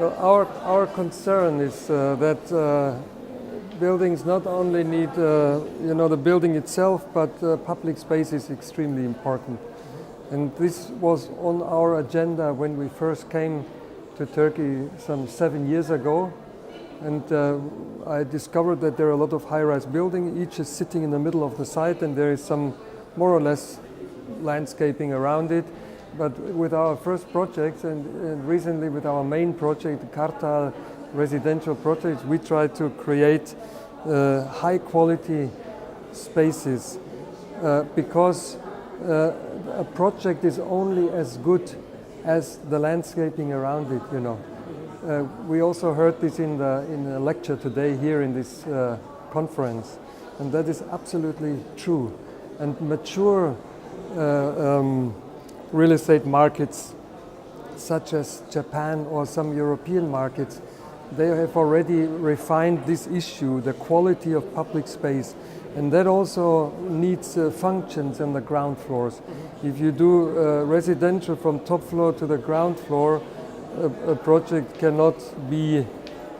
Well, our concern is that buildings not only need the building itself, but public space is extremely important. And this was on our agenda when we first came to Turkey some 7 years ago. And I discovered that there are a lot of high-rise buildings. Each is sitting in the middle of the site, and there is some more or less landscaping around it. But with our first projects and recently with our main project, the Kartal residential project, we try to create high-quality spaces because a project is only as good as the landscaping around it. We also heard this in a lecture today here in this conference, and that is absolutely true. And mature real estate markets, such as Japan or some European markets, they have already refined this issue, the quality of public space. And that also needs functions on the ground floors. If you do residential from top floor to the ground floor, a project cannot be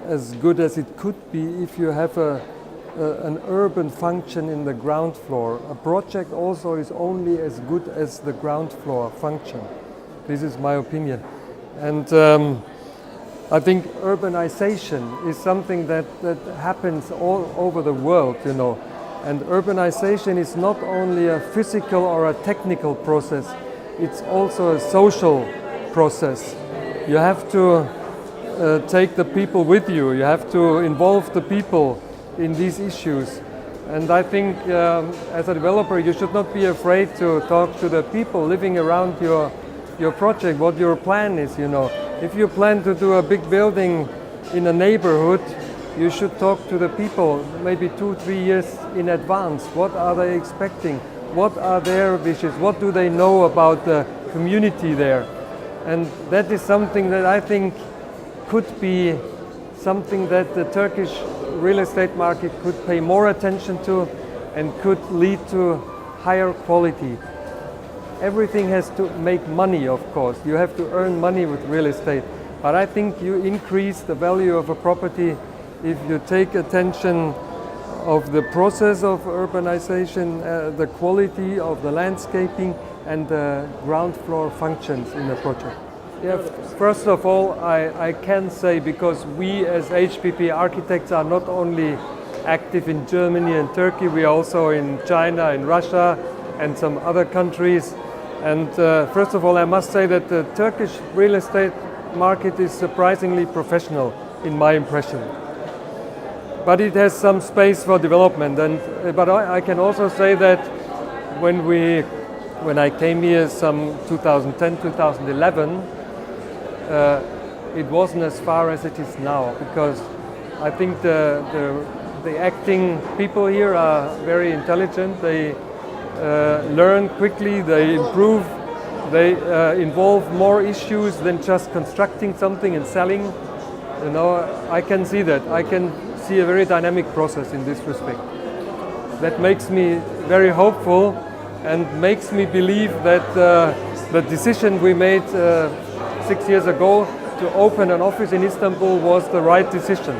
as good as it could be if you have an urban function in the ground floor. A project also is only as good as the ground floor function. This is my opinion. And I think urbanization is something that happens all over the world, And urbanization is not only a physical or a technical process, it's also a social process. You have to take the people with you. You have to involve the people in these issues. And I think as a developer, you should not be afraid to talk to the people living around your project, what your plan is, If you plan to do a big building in a neighborhood, you should talk to the people maybe 2-3 years in advance. What are they expecting? What are their wishes? What do they know about the community there? And that is something that I think could be something that the Turkish real estate market could pay more attention to and could lead to higher quality. Everything has to make money, of course. You have to earn money with real estate. But I think you increase the value of a property if you take attention of the process of urbanization, the quality of the landscaping and the ground floor functions in the project. Yeah, first of all, I can say, because we as HPP architects are not only active in Germany and Turkey, we are also in China, in Russia and some other countries. And first of all, I must say that the Turkish real estate market is surprisingly professional, in my impression. But it has some space for development. But I can also say that when I came here some 2010, 2011, it wasn't as far as it is now, because I think the acting people here are very intelligent. They learn quickly, they improve, they involve more issues than just constructing something and selling. I can see that. I can see a very dynamic process in this respect. That makes me very hopeful and makes me believe that the decision we made 6 years ago to open an office in Istanbul was the right decision.